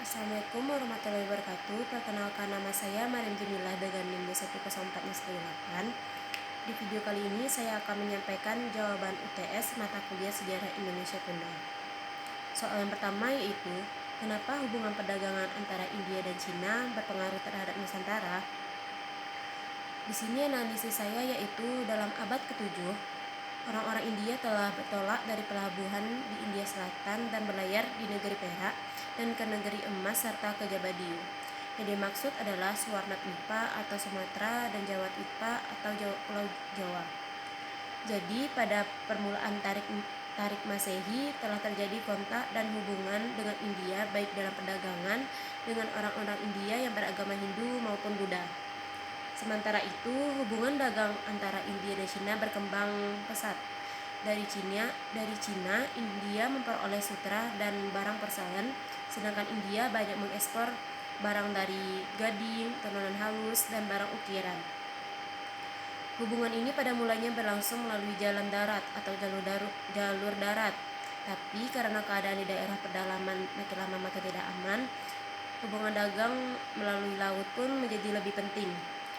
Assalamualaikum warahmatullahi wabarakatuh. Perkenalkan, nama saya Mariam Jamilah dengan NIM 104-8. Di video kali ini saya akan menyampaikan jawaban UTS mata kuliah Sejarah Indonesia Kuno. Soal yang pertama yaitu, kenapa hubungan perdagangan antara India dan Cina berpengaruh terhadap Nusantara? Di sini analisis saya yaitu dalam abad ke-7, orang-orang India telah bertolak dari pelabuhan di India Selatan dan berlayar di negeri Perak dan ke negeri emas serta ke Jabadiu. Yang dimaksud adalah Suwarnatmipa atau Sumatera dan Jawatmipa atau Pulau Jawa. Jadi pada permulaan tarik Masehi telah terjadi kontak dan hubungan dengan India baik dalam perdagangan dengan orang-orang India yang beragama Hindu maupun Buddha. Sementara itu, hubungan dagang antara India dan Cina berkembang pesat. Dari Cina, India memperoleh sutra dan barang persalinan, sedangkan India banyak mengekspor barang dari gading, tenunan halus, dan barang ukiran. Hubungan ini pada mulanya berlangsung melalui jalan darat atau jalur darat. Tapi karena keadaan di daerah pedalaman makin lama makin tidak aman, hubungan dagang melalui laut pun menjadi lebih penting.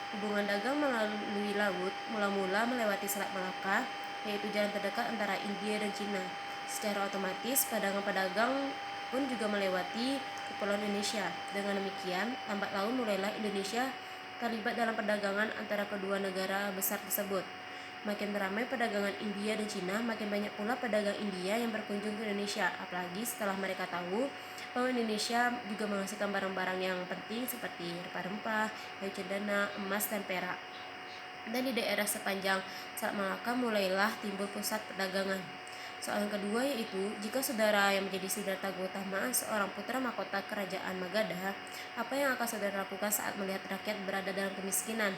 Hubungan dagang melalui laut mula-mula melewati Selat Malaka, yaitu jalan terdekat antara India dan Cina. Secara otomatis, pedagang-pedagang pun juga melewati Kepulauan Indonesia. Dengan demikian, lambat laun mulailah Indonesia terlibat dalam perdagangan antara kedua negara besar tersebut. Makin ramai perdagangan India dan Cina, makin banyak pula pedagang India yang berkunjung ke Indonesia, apalagi setelah mereka tahu bahwa Indonesia juga menghasilkan barang-barang yang penting seperti rempah-rempah, kayu cendana, emas, dan perak. Dan di daerah sepanjang Selat Malaka mulailah timbul pusat perdagangan. Soal yang kedua yaitu, jika saudara yang menjadi Siddhartha Gautama, seorang putra mahkota kerajaan Magadha, apa yang akan saudara lakukan saat melihat rakyat berada dalam kemiskinan?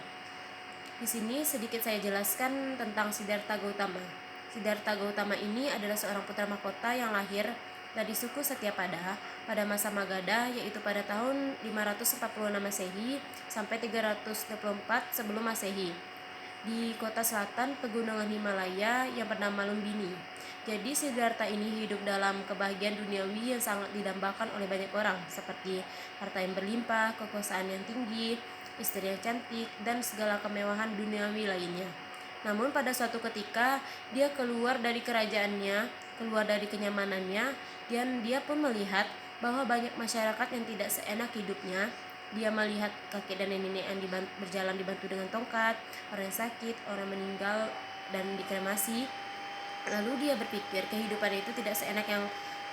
Di sini sedikit saya jelaskan tentang Siddhartha Gautama. Siddhartha Gautama ini adalah seorang putra mahkota yang lahir dari suku Satyapada pada masa Magadha, yaitu pada tahun 546 Masehi sampai 324 sebelum Masehi, di kota selatan pegunungan Himalaya yang bernama Lumbini. Jadi Siddhartha ini hidup dalam kebahagiaan duniawi yang sangat didambakan oleh banyak orang, seperti harta yang berlimpah, kekuasaan yang tinggi, istri yang cantik, dan segala kemewahan duniawi lainnya. Namun pada suatu ketika dia keluar dari kerajaannya, keluar dari kenyamanannya, dan dia pun melihat bahwa banyak masyarakat yang tidak seenak hidupnya. Dia melihat kakek dan nenek yang berjalan dibantu dengan tongkat, orang yang sakit, orang meninggal, dan dikremasi. Lalu dia berpikir kehidupan itu tidak seenak yang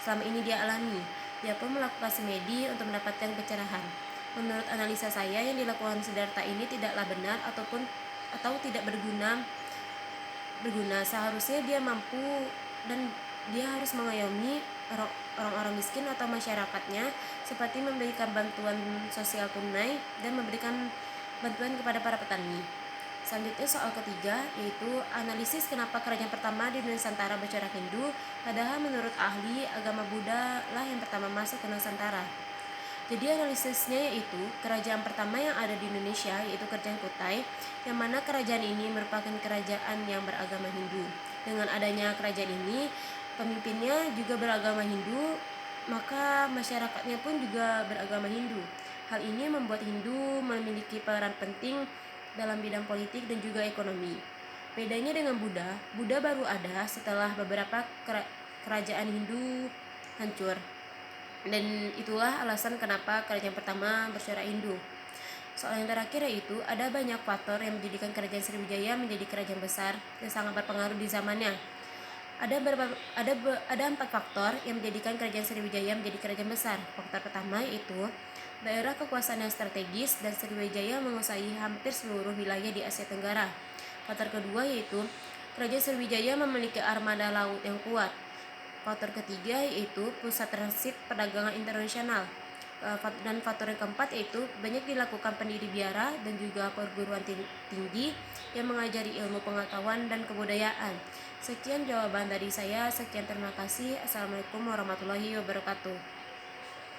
selama ini dia alami. Dia pun melakukan semedi untuk mendapatkan pencerahan. Menurut analisa saya, yang dilakukan Siddhartha ini tidaklah benar atau tidak berguna. Seharusnya dia mampu dan dia harus mengayomi orang-orang miskin atau masyarakatnya, seperti memberikan bantuan sosial tunai dan memberikan bantuan kepada para petani. Selanjutnya soal ketiga yaitu analisis kenapa kerajaan pertama di Nusantara bercorak Hindu, padahal menurut ahli agama Buddha lah yang pertama masuk ke Nusantara. Jadi analisisnya yaitu kerajaan pertama yang ada di Indonesia yaitu Kerajaan Kutai, yang mana kerajaan ini merupakan kerajaan yang beragama Hindu. Dengan adanya kerajaan ini, pemimpinnya juga beragama Hindu, maka masyarakatnya pun juga beragama Hindu. Hal ini membuat Hindu memiliki peran penting dalam bidang politik dan juga ekonomi. Bedanya dengan Buddha baru ada setelah beberapa kerajaan Hindu hancur. Dan itulah alasan kenapa kerajaan pertama bercorak Hindu. Soal yang terakhir yaitu, ada banyak faktor yang menjadikan kerajaan Sriwijaya menjadi kerajaan besar yang sangat berpengaruh di zamannya. Ada 4 faktor yang menjadikan kerajaan Sriwijaya menjadi kerajaan besar. Faktor pertama yaitu daerah kekuasaan yang strategis, dan Sriwijaya menguasai hampir seluruh wilayah di Asia Tenggara. Faktor kedua yaitu kerajaan Sriwijaya memiliki armada laut yang kuat. Faktor ketiga yaitu pusat transit perdagangan internasional. Dan faktor yang keempat yaitu banyak dilakukan pendiri biara dan juga perguruan tinggi yang mengajari ilmu pengetahuan dan kebudayaan. Sekian jawaban dari saya. Sekian, terima kasih. Assalamualaikum warahmatullahi wabarakatuh.